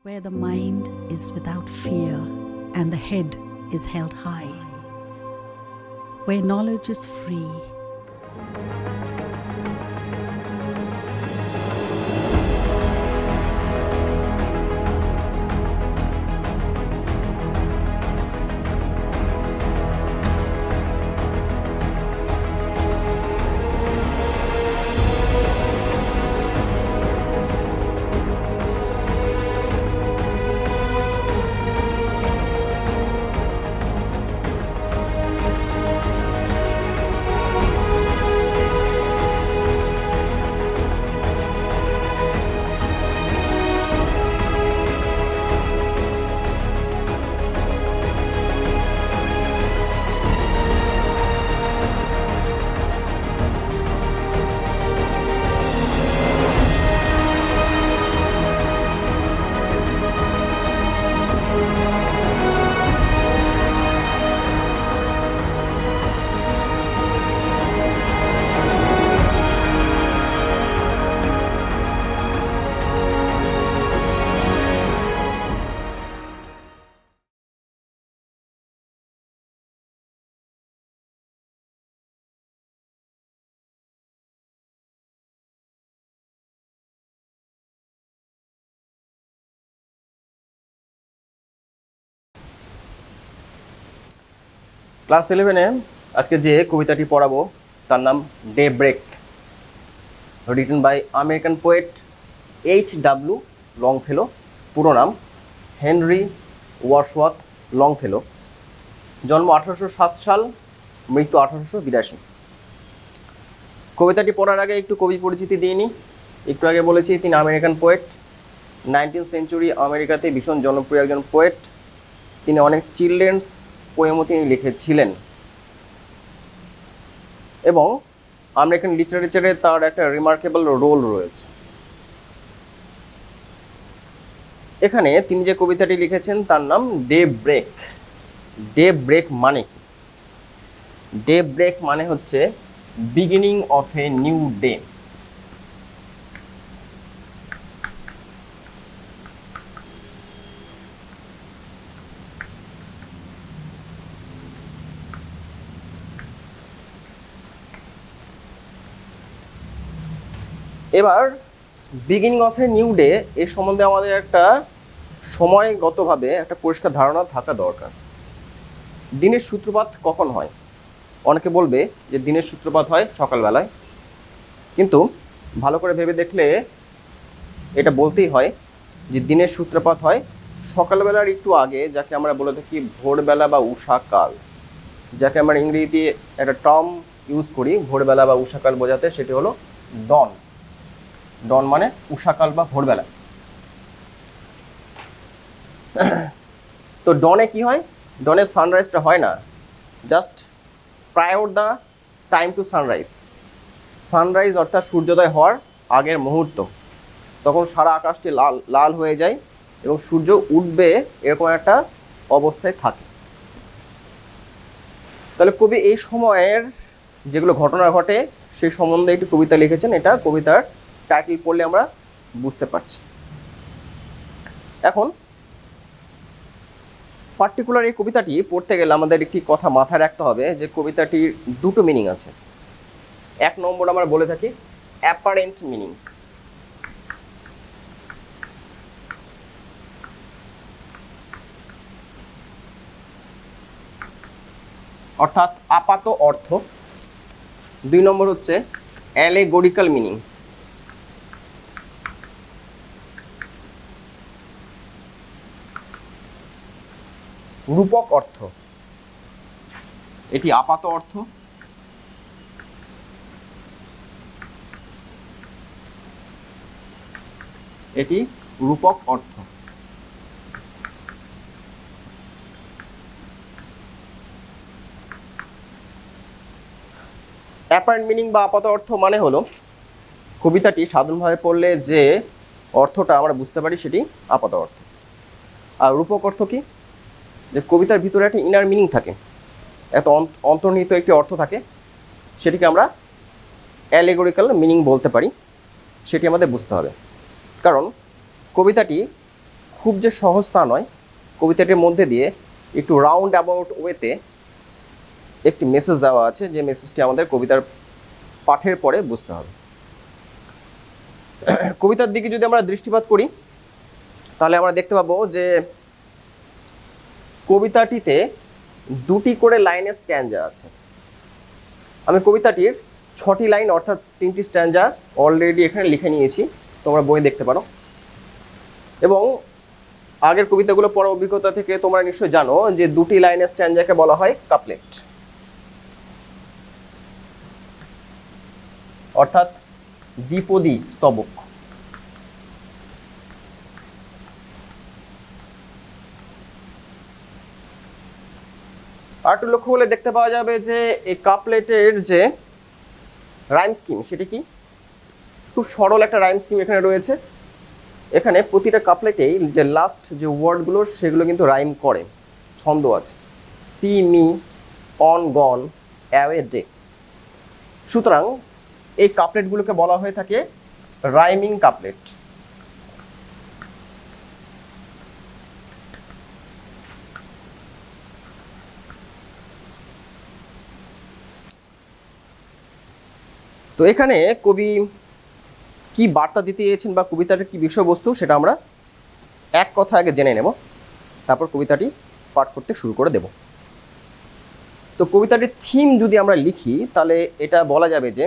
where the mind is without fear and the head is held high, where knowledge is free. Class 11-এ আজকে যে কবিতাটি পড়াবো তার নাম daybreak, written by American poet H.W. Longfellow, পুরো নাম হেনরি ওয়ার্ডসওয়ার্থ লংফেলো। জন্ম 1807 সাল, মৃত্যু 1882। কবিতাটি পড়ার আগে একটু কবি পরিচিতি দিয়ে নিই। একটু আগে বলেছি তিনি আমেরিকান পোয়েট, 19th সেঞ্চুরি আমেরিকাতে ভীষণ জনপ্রিয় একজন পোয়েট। তিনি অনেক চিলড্রেন্স পোয়েমও তিনি লিখেছিলেন এবং আমেরিকান লিটারেচারে তার একটা রিমার্কেবল রোল রয়েছে। এখানে তিনি যে কবিতাটি লিখেছেন তার নাম ডে ব্রেক। ডে ব্রেক মানে কি? ডে ব্রেক মানে হচ্ছে beginning of a new day. এবার beginning of a new day এর সম্বন্ধে আমাদের একটা সময়গতভাবে একটা পরিষ্কার ধারণা থাকা দরকার। দিনের সূত্রপাত কখন হয়? অনেকে বলবে যে দিনের সূত্রপাত হয় সকালবেলায়, কিন্তু ভালো করে ভেবে দেখলে এটা বলতেই হয় যে দিনের সূত্রপাত হয় সকালবেলার একটু আগে, যাকে আমরা বলে থাকি ভোরবেলা বা উষাকাল, যাকে আমরা ইংরেজিতে একটা টার্ম ইউজ করি ভোরবেলা বা উষাকাল বোঝাতে, সেটি হলো ডন। ডন মানে উষাকাল বা ভোরবেলা। তো ডনে কি হয়? ডনের সানরাইজটা হয় না just prior the time to sunrise. Sunrise অর্থাৎ সূর্যোদয় হওয়ার আগের মুহূর্ত, তখন সারা আকাশটি লাল লাল হয়ে যায় এবং সূর্য উঠবে এরকম একটা অবস্থায় থাকে। তাহলে কবি এই সময়ের যেগুলো ঘটনা ঘটে সেই সম্বন্ধে একটি কবিতা লিখেছেন। এটা কবিতার টাইটেল পড়লে আমরা বুঝতে পারছি। এখন পার্টিকুলার এই কবিতাটি পড়তে গেলে আমাদের একটি কথা মাথায় রাখতে হবে যে কবিতাটির দুটো মিনিং আছে। এক নম্বর আমরা বলে থাকি অ্যাপারেন্ট মিনিং, অর্থাৎ আপাত অর্থ। দুই নম্বর হচ্ছে অ্যালেগোরিক্যাল মিনিং, রূপক অর্থ। এটি আপাত অর্থ, এটি রূপক অর্থ। অ্যাপারেন্ট মিনিং বা আপাত অর্থ মানে হলো কবিতাটি সাধারণভাবে পড়লে যে অর্থটা আমরা বুঝতে পারি সেটি আপাত অর্থ। আর রূপক অর্থ কি? যে কবিতার ভিতরে একটা ইনার মিনিং থাকে, এত অন্তর্নিহিত একটি অর্থ থাকে, সেটিকে আমরা অ্যালেগোরিক্যাল মিনিং বলতে পারি। সেটি আমাদের বুঝতে হবে, কারণ কবিতাটি খুব যে সহজ তা নয়, কবিতাটির মধ্যে দিয়ে একটু রাউন্ড অ্যাবাউট ওয়েতে একটি মেসেজ দেওয়া আছে, যে মেসেজটি আমাদের কবিতার পাঠের পরে বুঝতে হবে। কবিতার দিকে যদি আমরা দৃষ্টিপাত করি তাহলে আমরা দেখতে পাবো যে কবিতাটিতে দুটি করে লাইনের স্ট্যাঞ্জা আছে। আমি কবিতাটির 6টি লাইন অর্থাৎ 3টি স্ট্যাঞ্জা অলরেডি এখানে লিখে নিয়েছি, তোমরা বই দেখতে পারো। এবং আগের কবিতাগুলো পড়ার অভিজ্ঞতা থেকে তোমরা নিশ্চয়ই জানো যে 2টি লাইনের স্ট্যাঞ্জাকে বলা হয় কাপলেট, অর্থাৎ দ্বিপদী স্তবক। আর একটু লক্ষ্য করলে দেখতে পাওয়া যাবে যে এই কাপলেটের যে রাইম স্কিম সেটি কি, খুব সরল একটা রাইম স্কিম এখানে রয়েছে। এখানে প্রতিটা কাপলেটেই যে লাস্ট যে ওয়ার্ডগুলো সেগুলো কিন্তু রাইম করে, ছন্দ আছে, see me, on gone, away day. সুতরাং এই কাপলেটগুলোকে বলা হয়ে থাকে রাইমিং কাপলেট। তো এখানে কবি কি বার্তা দিতে চেয়েছেন বা কবিতাটার কি বিষয়বস্তু সেটা আমরা এক কথা আগে জেনে নেব, তারপর কবিতাটি পাঠ করতে শুরু করে দেব। তো কবিতাটির থিম যদি আমরা লিখি তাহলে এটা বলা যাবে যে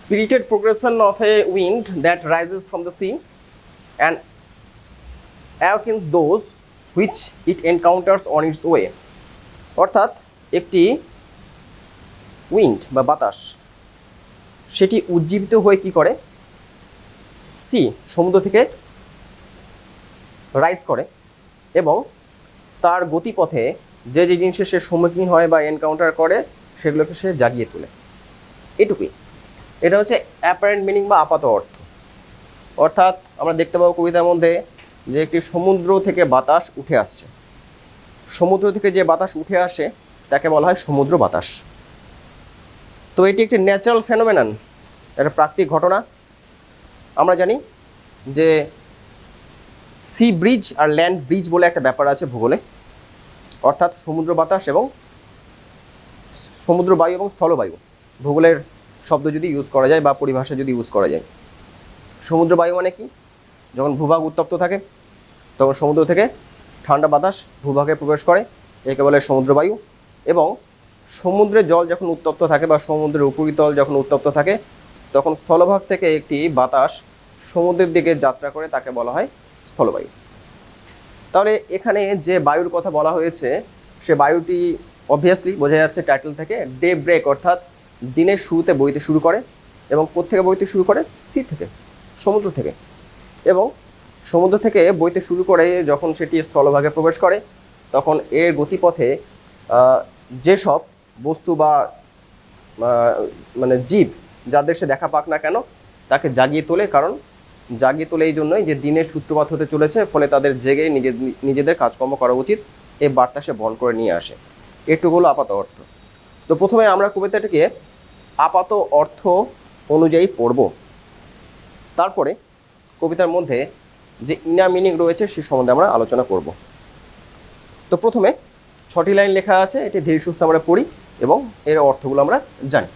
spirited progression of a wind that rises from the sea and awakens those which it encounters on its way। অর্থাৎ একটি উইন্ড বা বাতাস সেটি উজ্জীবিত হয়ে কি করে, সি সমুদ্র থেকে রাইজ করে এবং তার গতিপথে যে যে জিনিসের সে সম্মুখীন হয় বা এনকাউন্টার করে সেগুলোকে সে জাগিয়ে তোলে। এটুকুই, এটা হচ্ছে অ্যাপারেন্ট মিনিং বা আপাত অর্থ। অর্থাৎ আমরা দেখতে পাবো কবিতার মধ্যে যে একটি সমুদ্র থেকে বাতাস উঠে আসছে, সমুদ্র থেকে যে বাতাস উঠে আসে তাকে বলা হয় সমুদ্র বাতাস। তো এটি একটি ন্যাচারাল ফেনোমেনন, একটা প্রাকৃতিক ঘটনা। আমরা জানি যে সি ব্রিজ আর ল্যান্ড ব্রিজ বলে একটা ব্যাপার আছে ভূগোলে, অর্থাৎ সমুদ্র বাতাস এবং সমুদ্র বায়ু এবং স্থলবায়ু, ভূগোলের শব্দ যদি ইউজ করা যায় বা পরিভাষা যদি ইউজ করা যায়। সমুদ্র বায়ু মানে কি, যখন ভূভাগ উত্তপ্ত থাকে তখন সমুদ্র থেকে ঠান্ডা বাতাস ভূভাগে প্রবেশ করে, একে বলে সমুদ্র বায়ু। এবং সমুদ্রের জল যখন উত্তপ্ত থাকে বা সমুদ্রের উপরিতল যখন উত্তপ্ত থাকে তখন স্থলভাগ থেকে একটি বাতাস সমুদ্রের দিকে যাত্রা করে, তাকে বলা হয় স্থলবায়ু। তাহলে এখানে যে বায়ুর কথা বলা হয়েছে সে বায়ুটি অবভিয়াসলি বোঝা যাচ্ছে টাইটেল থেকে, ডে ব্রেক অর্থাৎ দিনের শুরুতে বইতে শুরু করে। এবং কোত্থেকে বইতে শুরু করে, সি থেকে, সমুদ্র থেকে। এবং সমুদ্র থেকে বইতে শুরু করে যখন সেটি স্থলভাগে প্রবেশ করে তখন এর গতিপথে যেসব বস্তু বা মানে জীব যাদের সে দেখা পাক না কেন তাকে জাগিয়ে তোলে, কারণ জাগিয়ে তোলে এই জন্যই যে দিনের সূত্রপাত হতে চলেছে, ফলে তাদের জেগে নিজেদের কাজকর্ম করা উচিত, এই বার্তা সে বহন করে নিয়ে আসে। এটুকু হলো আপাত অর্থ। তো প্রথমে আমরা কবিতাটিকে আপাত অর্থ অনুযায়ী পড়ব, তারপরে কবিতার মধ্যে যে ইনার মিনিং রয়েছে সে সম্বন্ধে আমরা আলোচনা করব। তো প্রথমে 6টি লাইন লেখা আছে, এটি ধীরে সুস্থে আমরা পড়ি, এবং এর অর্থগুলো আমরা জানি।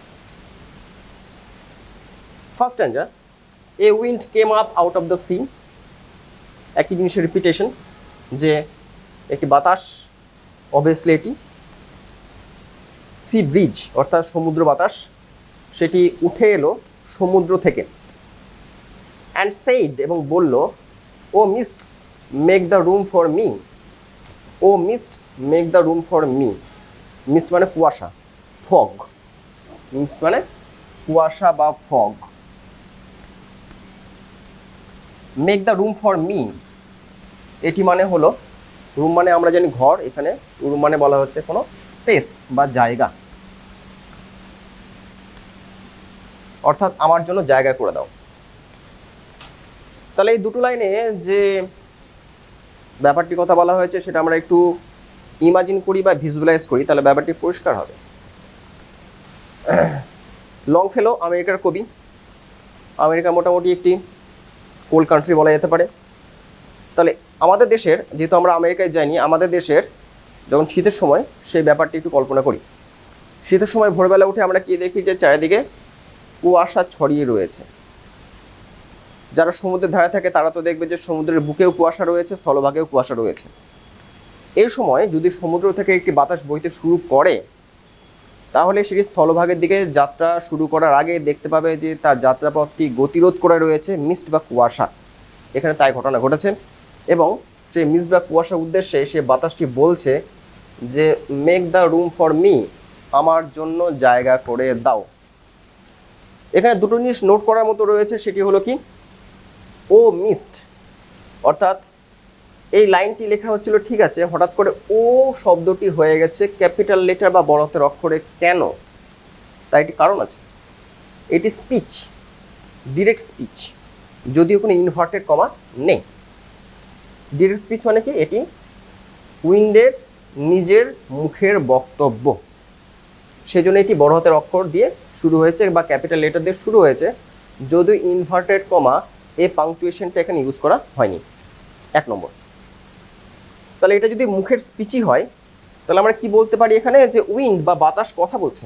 First স্ট্যান্জা, A wind came up out of the sea, একই জিনিসের রিপিটেশন, যে একটি বাতাস, অবভিয়াসলি এটি সি ব্রিজ অর্থাৎ সমুদ্র বাতাস, সেটি উঠে এলো সমুদ্র থেকে। অ্যান্ড সেইড এবং বলল, O mists make the room for me, O mists make the room for me. Mist মানে কুয়াশা, ফগ, মিস্ট মানে কুয়াশা বা fog. Make the room for me, এটি মানে হলো, রুম মানে আমরা জানি ঘর, এখানে রুম মানে বলা হচ্ছে কোনো স্পেস বা জায়গা, অর্থাৎ আমার জন্য জায়গা করে দাও। তাহলে এই দুটো লাইনে যে ব্যাপারটি কথা বলা হয়েছে সেটা আমরা একটু ইমাজিন করি বা ভিজুয়ালাইজ করি, তাহলে ব্যাপারটি পরিষ্কার হবে। লংফেলো আমেরিকার কবি। আমেরিকা মোটামুটি একটি কোল্ড কান্ট্রি বলা যেতে পারে। তাহলে আমাদের দেশের, যেহেতু আমরা আমেরিকায় যাইনি, আমাদের দেশের যখন শীতের সময় সেই ব্যাপারটি একটু কল্পনা করি। শীতের সময় ভোরবেলা উঠে আমরা কি দেখি, যে চারিদিকে কুয়াশা ছড়িয়ে রয়েছে। যারা সমুদ্রের ধারে থাকে তারা তো দেখবে যে সমুদ্রের বুকেও কুয়াশা রয়েছে, স্থলভাগেও কুয়াশা রয়েছে। এই সময় যদি সমুদ্র থেকে একটি বাতাস বইতে শুরু করে, তাহলে সেটি স্থলভাগের দিকে যাত্রা শুরু করার আগে দেখতে পাবে যে তার যাত্রাপথটি গতিরোধ করে রয়েছে মিস্ট বা কুয়াশা। এখানে তাই ঘটনা ঘটেছে, এবং সেই মিস্ট বা কুয়াশার উদ্দেশ্যে সে বাতাসটি বলছে যে make the room for me, আমার জন্য জায়গা করে দাও। এখানে দুটো জিনিস নোট করার মতো রয়েছে, সেটি হলো কি, ও মিস্ট, অর্থাৎ এই লাইনটি লেখা হচ্ছিল ঠিক আছে, হঠাৎ করে ও শব্দটি হয়ে গেছে ক্যাপিটাল লেটার বা বড় হাতের অক্ষরে কেন? তার একটি কারণ আছে। এটি স্পিচ, ডিরেক্ট স্পিচ, যদিও কোনো ইনভার্টেড কমা নেই। ডিরেক্ট স্পিচ মানে কি, এটি উইন্ডের নিজের মুখের বক্তব্য, সেজন্য এটি বড় হাতের অক্ষর দিয়ে শুরু হয়েছে বা ক্যাপিটাল লেটার দিয়ে শুরু হয়েছে, যদিও ইনভার্টেড কমা এই পাংচুয়েশনটা এখানে ইউজ করা হয়নি। 1 নম্বর। তাহলে এটা যদি মুখের স্পিচই হয়, তাহলে আমরা কি বলতে পারি এখানে, যে উইন্ড বা বাতাস কথা বলছে।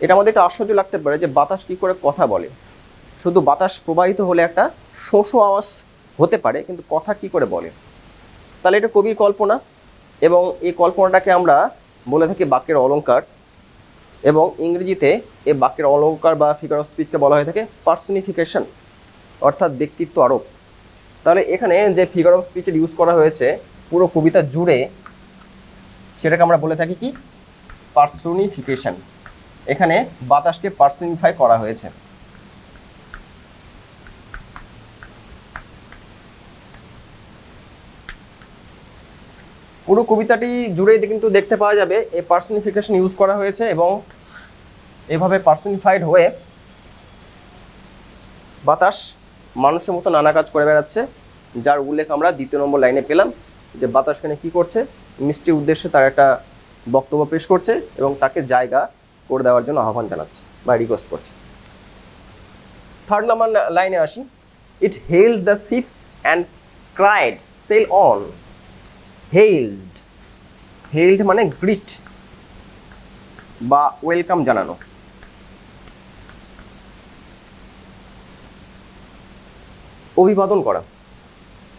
এটা আমাদের একটা আশ্চর্য লাগতে পারে যে বাতাস কি করে কথা বলে। শুধু বাতাস প্রবাহিত হলে একটা শোঁ শোঁ আওয়াজ হতে পারে, কিন্তু কথা কি করে বলে? তাহলে এটা কবির কল্পনা, এবং এই কল্পনাটাকে আমরা বলে থাকি বাক্যের অলংকার, এবং ইংরেজিতে এই বাক্যের অলংকার বা ফিগার অফ স্পিচকে বলা হয়ে থাকে পার্সনিফিকেশন, অর্থাৎ ব্যক্তিত্ব আরোপ। তাহলে এখানে যে ফিগার অফ স্পিচের ইউজ করা হয়েছে পুরো কবিতা জুড়ে, সেটাকে আমরা বলে থাকি কি, পার্সনিফিকেশন। এখানে বাতাসকে পার্সনিফাই করা হয়েছে। পুরো কবিতাটি জুড়েই কিন্তু দেখতে পাওয়া যাবে এই পার্সনিফিকেশন ইউজ করা হয়েছে, এবং এভাবে পার্সনিফাইড হয়ে বাতাস মানুষের মতো নানা কাজ করে বেড়াচ্ছে, যার উল্লেখ আমরা 2 নম্বর লাইনে পেলাম, যে বাতাস এখানে কী করছে, মিষ্টি উদ্দেশ্যে তার একটা বক্তব্য পেশ করছে এবং তাকে জায়গা করে দেওয়ার জন্য আহ্বান জানাচ্ছে বা রিকোয়েস্ট করছে। 3rd নম্বর লাইনে আসি, it hailed the ships and cried sail on. Hailed, hailed মানে গ্রিট বা ওয়েলকাম জানানো। অভিবাদন করা,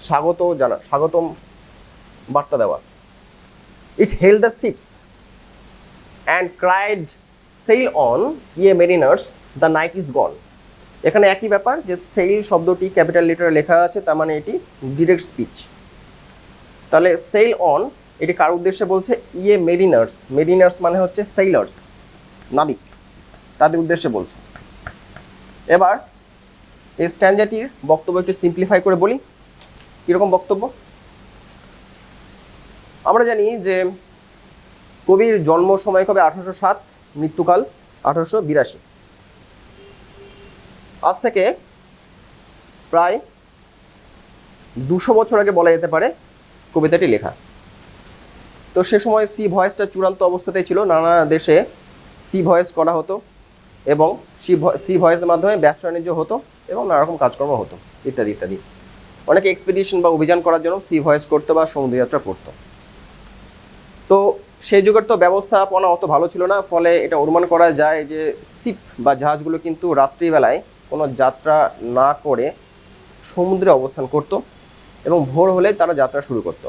স্বাগত জানা, স্বাগতম বার্তা দেওয়া। It hailed the ships and cried sail on ye mariners the night is gone. এখানে একই ব্যাপার, যে সেল শব্দটি ক্যাপিটাল লেটারে লেখা আছে, তার মানে এটি ডিরেক্ট স্পিচ। তাহলে সেল অন এটি কার উদ্দেশ্যে বলছে, ইয়ে মেরিনার্স, মেরিনার্স মানে হচ্ছে সেইলার্স, নাবিক, তাদের উদ্দেশ্যে বলছে। এবার এই স্ট্যান্ডাটির বক্তব্য একটু সিম্পলিফাই করে বলি। কীরকম বক্তব্য? আমরা জানি যে কবির জন্ম সময় কবে 1807, মৃত্যুকাল 1882। আজ থেকে প্রায় 200 বছর আগে বলা যেতে পারে কবিতাটি লেখা। তো সে সময় সি ভয়েসটা চূড়ান্ত অবস্থাতেই ছিল, নানা দেশে সি ভয়েস করা হতো, এবং সি ভয়েসের মাধ্যমে ব্যবসা বাণিজ্য হতো এবং নানা রকম কাজকর্ম হতো, ইত্যাদি ইত্যাদি। অনেকে এক্সপিডিশন বা অভিযান করার জন্য সি ভয়েস করতো বা সমুদ্রযাত্রা করতো। তো সেই যুগের তো ব্যবস্থাপনা অত ভালো ছিল না, ফলে এটা অনুমান করা যায় যে শিপ বা জাহাজগুলো কিন্তু রাত্রিবেলায় কোনো যাত্রা না করে সমুদ্রে অবস্থান করত এবং ভোর হলে তারা যাত্রা শুরু করত।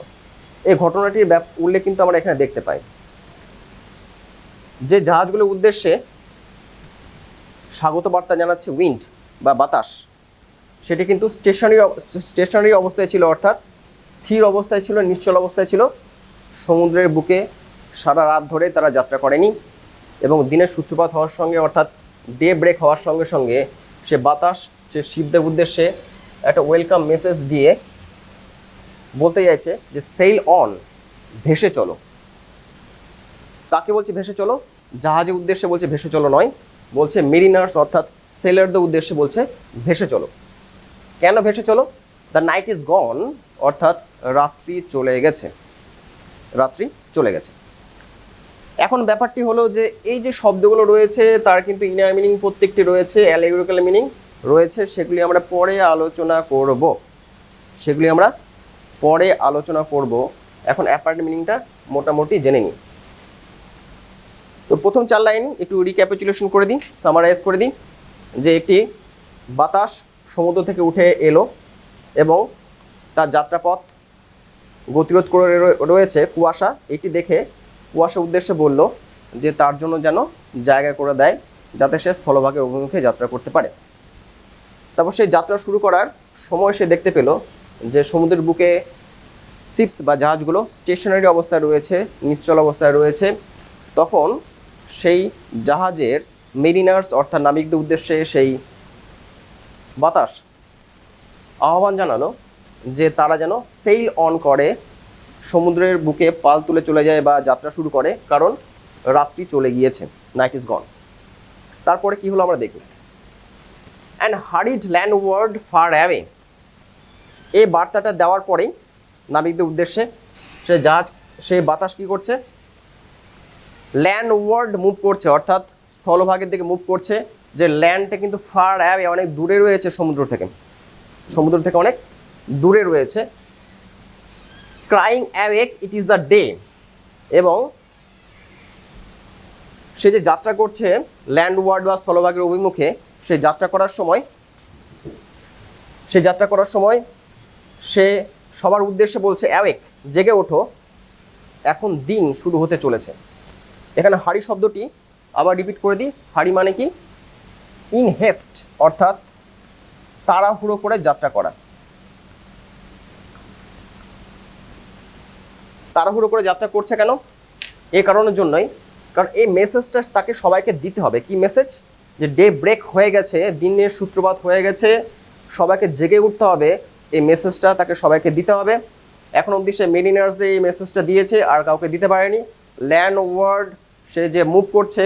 এই ঘটনাটির উল্লেখ কিন্তু আমরা এখানে দেখতে পাই। যে জাহাজগুলোর উদ্দেশ্যে স্বাগত বার্তা জানাচ্ছে উইন্ড বা বাতাস, সেটি কিন্তু স্টেশনারি অবস্থায় ছিল, অর্থাৎ স্থির অবস্থায় ছিল, নিশ্চল অবস্থায় ছিল। সমুদ্রের বুকে সারা রাত ধরে তারা যাত্রা করেনি এবং দিনের সূত্রপাত হওয়ার সঙ্গে, অর্থাৎ ডে ব্রেক হওয়ার সঙ্গে সঙ্গে সে বাতাস সে শিপদের উদ্দেশ্যে একটা ওয়েলকাম মেসেজ দিয়ে বলতে চাইছে যে সেল অন, ভেসে চলো। কাকে বলছে ভেসে চলো? জাহাজের উদ্দেশ্যে বলছে ভেসে চলো নয়, বলছে মেরিনার্স অর্থাৎ সেলারদের উদ্দেশ্যে বলছে ভেসে চলো। কেন ভেসে চলো? দ্য নাইট ইজ গন, অর্থাৎ রাত্রি চলে গেছে, রাত্রি চলে গেছে। এখন ব্যাপারটি হলো যে এই যে শব্দগুলো রয়েছে তার কিন্তু ইনার মিনিং প্রত্যেকটি রয়েছে, অ্যালেগরিক্যাল মিনিং রয়েছে, সেগুলি আমরা পরে আলোচনা করব। এখন অ্যাপারেন্ট মিনিংটা মোটামুটি জেনে নিই। তো প্রথম 4 লাইন একটু রিক্যাপিচুলেশন করে দিই, সামারাইজ করে দিই যে একটি বাতাস সমুদ্র থেকে উঠে এলো এবং তার যাত্রাপথ গতিরোধ করে রয়েছে কুয়াশা। এটি দেখে কুয়াশা উদ্দেশ্যে বলল যে তার জন্য যেন জায়গা করে দেয় যাতে সে স্থলভাগের অভিমুখে যাত্রা করতে পারে। তারপর সেই যাত্রা শুরু করার সময় সে দেখতে পেল যে সমুদ্রের বুকে শিপস বা জাহাজগুলো স্টেশনারি অবস্থায় রয়েছে, নিশ্চল অবস্থায় রয়েছে। তখন সেই জাহাজের মেরিনার্স অর্থাৎ নাবিকদের উদ্দেশ্যে সেই বাতাস আহ্বান জানালো যে তারা যেন সেল অন করে, সমুদ্রের বুকে পাল তুলে চলে যায় বা যাত্রা শুরু করে, কারণ রাত্রি চলে গিয়েছে, নাইট ইজ গন। তারপরে কি হলো আমরা দেখব। অ্যান্ড হারিড ল্যান্ডওয়ার্ড ফার অ্যাওয়ে, এই বার্তাটা দেওয়ার পরেই নাবিকদের উদ্দেশ্যে সেই বাতাস কি করছে? ল্যান্ডওয়ার্ড মুভ করছে, অর্থাৎ স্থলভাগের দিকে মুভ করছে। যে ল্যান্ডটা কিন্তু ফার অ্যাওয়ে, অনেক দূরে রয়েছে সমুদ্র থেকে অনেক দূরে রয়েছে। Crying awake it is the day, এবং সে যে যাত্রা করছে ল্যান্ডওয়ার্ড বা স্থলভাগের অভিমুখে, সে যাত্রা করার সময় সে সবার উদ্দেশ্যে বলছে অ্যাওয়েক, জেগে ওঠো, এখন দিন শুরু হতে চলেছে। এখানে হারি শব্দটি আবার রিপিট করে দিই। হারি মানে কি? ইন হেস্ট, অর্থাৎ তাড়াহুড়ো করে যাত্রা করা। তাড়াহুড়ো করে যাত্রা করছে কেন? এই কারণের জন্যই, কারণ এই মেসেজটা তাকে সবাইকে দিতে হবে। কি মেসেজ? যে ডে ব্রেক হয়ে গেছে, দিনের সূত্রপাত হয়ে গেছে, সবাইকে জেগে উঠতে হবে। এই মেসেজটা তাকে সবাইকে দিতে হবে। এখন অবধি সে মেরিনার্সদের এই মেসেজটা দিয়েছে, আর কাউকে দিতে পারেনি। ল্যান্ডওয়ার্ড সে যে মুভ করছে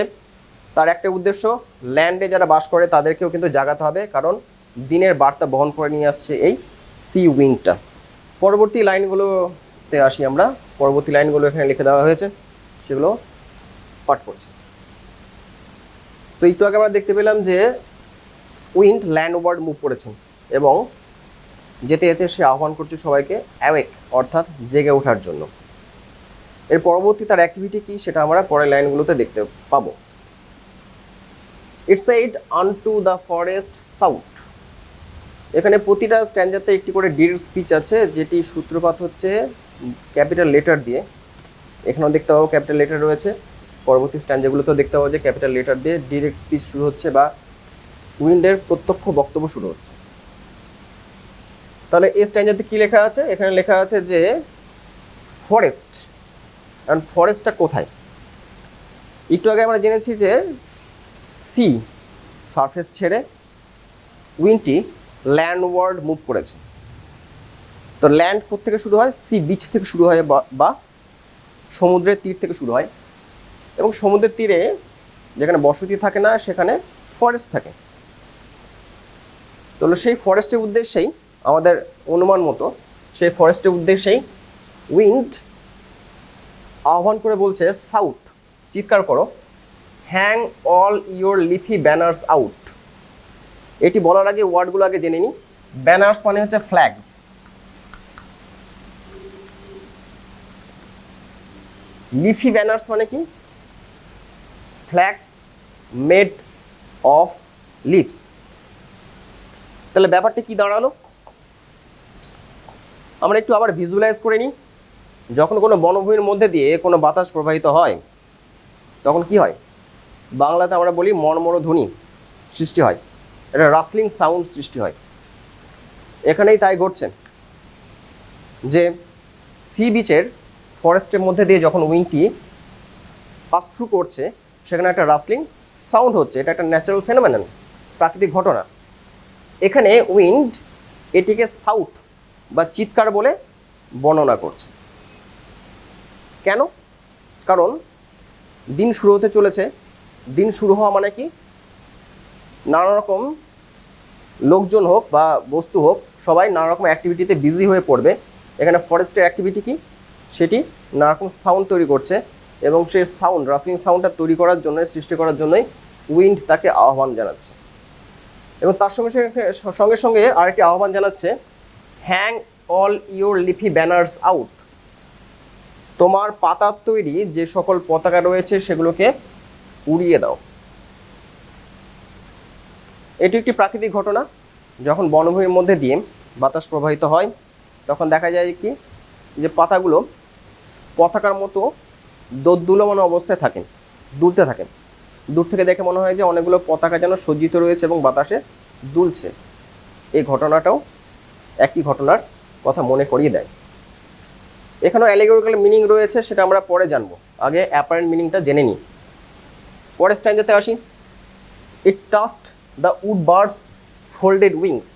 তার একটা উদ্দেশ্য, ল্যান্ডে যারা বাস করে তাদেরকেও কিন্তু জাগাতে হবে, কারণ দিনের বার্তা বহন করে নিয়ে আসছে এই সি উইন্ডটা। পরবর্তী লাইনগুলোতে আসি আমরা। পরবর্তী লাইনগুলো এখানে লিখে দেওয়া হয়েছে, সেগুলো পাঠ করছে। তো একটু আগে আমরা দেখতে পেলাম যে উইন্ড ল্যান্ডওয়ার্ড মুভ করেছে এবং যেতে যেতে সে আহ্বান করছে সবাইকে অ্যাওয়েক, অর্থাৎ জেগে ওঠার জন্য। এর পরবর্তী তার অ্যাক্টিভিটি কি সেটা আমরা পরের লাইনগুলোতে দেখতে পাবো। ইট সেড আনটু দ্য ফরেস্ট সাউথ। এখানে প্রতিটা স্ট্যান্ডাতে একটি করে ডিরেক্ট স্পিচ আছে, যেটি সূত্রপাত হচ্ছে ক্যাপিটাল লেটার দিয়ে। এখানেও দেখতে পাবো ক্যাপিটাল লেটার রয়েছে, পরবর্তী স্ট্যান্ডাগুলোতেও দেখতে পাবো যে ক্যাপিটাল লেটার দিয়ে ডিরেক্ট স্পিচ শুরু হচ্ছে বা উইন্ডের প্রত্যক্ষ বক্তব্য শুরু হচ্ছে। তাহলে এই স্ট্যান্ডাতে কি লেখা আছে? এখানে লেখা আছে যে ফরেস্ট। কারণ ফরেস্টটা কোথায়? একটু আগে আমরা জেনেছি যে সি সারফেস ছেড়ে উইন্ডটি ল্যান্ডওয়ার্ড মুভ করেছে। তো ল্যান্ড কোথা থেকে শুরু হয়? সি বিচ থেকে শুরু হয় বা সমুদ্রের তীর থেকে শুরু হয়, এবং সমুদ্রের তীরে যেখানে বসতি থাকে না সেখানে ফরেস্ট থাকে। তো সেই ফরেস্টের উদ্দেশ্যেই আমাদের অনুমান মতো সেই ফরেস্টের উদ্দেশ্যেই উইন্ড আহ্বান করে বলছে সাউথ, চিৎকার করো, hang all your leafy banners out. এটি বলার আগে ওয়ার্ডগুলো আগে জেনে নিই। ব্যানার্স মানে হচ্ছে ফ্ল্যাগস, লিফি ব্যানার্স মানে কি? Flags made of leaves. তাহলে ব্যাপারটা কি দাঁড়ালো? আমরা একটু আবার ভিজুয়ালাইজ করে নিই। যখন কোনো বনভূমির মধ্যে দিয়ে কোনো বাতাস প্রবাহিত হয় তখন কি হয়? বাংলাতে আমরা বলি মর্মর ধ্বনি সৃষ্টি হয়, একটা রাসলিং সাউন্ড সৃষ্টি হয়। এখানেই তাই ঘটছে যে সি বিচের ফরেস্টের মধ্যে দিয়ে যখন উইন্ডটি পাস থ্রু করছে সেখানে একটা রাসলিং সাউন্ড হচ্ছে। এটা একটা ন্যাচারাল ফেনোমেনন, প্রাকৃতিক ঘটনা। এখানে উইন্ড এটিকে সাউট বা চিৎকার বলে বর্ণনা করছে। কেন? কারণ দিন শুরু হতে চলেছে। দিন শুরু হওয়া মানে কি? নানা রকম লোকজন হোক বা বস্তু হোক, সবাই নানা রকম অ্যাক্টিভিটিতে বিজি হয়ে পড়বে। এখানে ফরেস্টের অ্যাক্টিভিটি কি? সেটি নানা রকম সাউন্ড তৈরি করছে, এবং সেই সাউন্ড, রাসলিং সাউন্ডটা তৈরি করার জন্য, সৃষ্টি করার জন্যই উইন্ড তাকে আহ্বান জানাচ্ছে। এবং তার সঙ্গে সঙ্গে সঙ্গে আরেকটি আহ্বান জানাচ্ছে, hang all your leafy banners out. তোমার পাতার তৈরি যে সকল পতাকা রয়েছে সেগুলোকে উড়িয়ে দাও। এটি একটি প্রাকৃতিক ঘটনা। যখন বনভূমির মধ্যে দিয়ে বাতাস প্রবাহিত হয় তখন দেখা যায় কি, যে পাতাগুলো পতাকার মতো দোদুল্যমান অবস্থায় থাকেন, দুলতে থাকেন। দূর থেকে দেখে মনে হয় যে অনেকগুলো পতাকা যেন সজ্জিত রয়েছে এবং বাতাসে দুলছে। এই ঘটনাটাও একই ঘটনার কথা মনে করিয়ে দেয়। এখানেও অ্যালিগরিক্যাল মিনিং রয়েছে, সেটা আমরা পরে জানবো। আগে অ্যাপারেন্ট মিনিংটা জেনে নিই। পরের স্ট্যান্জাতে আসি। It touched the wood birds folded wings.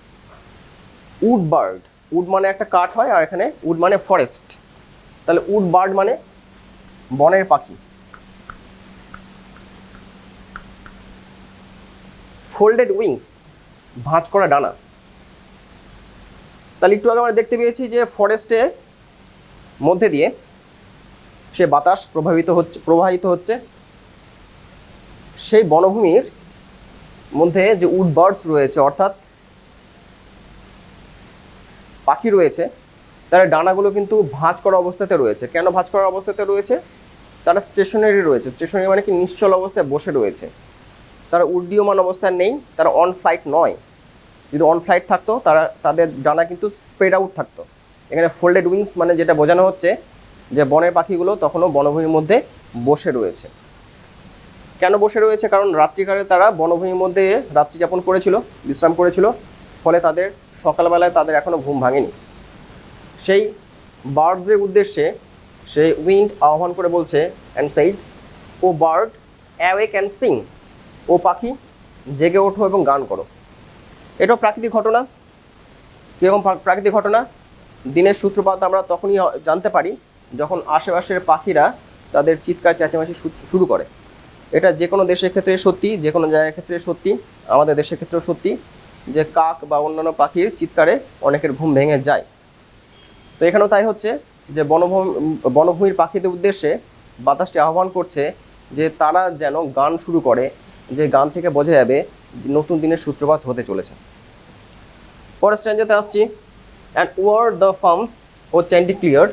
Wood bird, wood মানে একটা কাঠ হয়, আর এখানে উড মানে ফরেস্ট। তাহলে উড বার্ড মানে বনের পাখি। ফোল্ডেড উইংস, ভাঁজ করা ডানা। তাহলে একটু আগে আমরা দেখতে পেয়েছি যে ফরেস্টে মধ্যে দিয়ে সে বাতাস প্রবাহিত হচ্ছে। সেই বনভূমির মধ্যে যে উড বার্ডস রয়েছে, অর্থাৎ পাখি রয়েছে, তার ডানাগুলো কিন্তু ভাঁজ করা অবস্থাতে রয়েছে। কেন ভাঁজ করা অবস্থাতে রয়েছে? তারা স্টেশনারি রয়েছে। স্টেশনারি মানে কি? নিশ্চল অবস্থায় বসে রয়েছে। তারা উড্ডীয়মান অবস্থায় নেই, তারা অন ফ্লাইট নয়। যদি অন ফ্লাইট থাকতো তাদের ডানা কিন্তু স্প্রেড আউট থাকতো। এখানে ফোল্ডেড উইংস মানে যেটা বোঝানো হচ্ছে যে বনের পাখিগুলো তখনও বনভূমির মধ্যে বসে রয়েছে। কেন বসে রয়েছে? কারণ রাত্রিকালে তারা বনভূমির মধ্যে রাত্রি যাপন করেছিল, বিশ্রাম করেছিল, ফলে তাদের সকালবেলায় তাদের এখনও ঘুম ভাঙেনি। সেই বার্ডসের উদ্দেশ্যে সেই উইন্ড আহ্বান করে বলছে, and said, O bird awake and sing. ও পাখি, জেগে ওঠো এবং গান করো। এটাও প্রাকৃতিক ঘটনা। কীরকম প্রাকৃতিক ঘটনা? দিনের সূত্রপাত আমরা তখনই জানতে পারি যখন আশেপাশের পাখিরা তাদের চিৎকার চেঁচামেচি শুরু করে। এটা যে কোনো দেশের ক্ষেত্রে সত্যি, যে কোনো জায়গার ক্ষেত্রে সত্যি, আমাদের দেশের ক্ষেত্রেও সত্যি যে কাক বা অন্যান্য পাখির চিৎকারে অনেকের ঘুম ভেঙে যায়। তো এখানেও তাই হচ্ছে যে বনভূমির পাখিদের উদ্দেশ্যে বাতাসটি আহ্বান করছে যে তারা যেন গান শুরু করে, যে গান থেকে বোঝা যাবে যে নতুন দিনের সূত্রপাত হতে চলেছে। পরের স্ট্যান্জাতে আসছি। And o'er the farms O chanticleer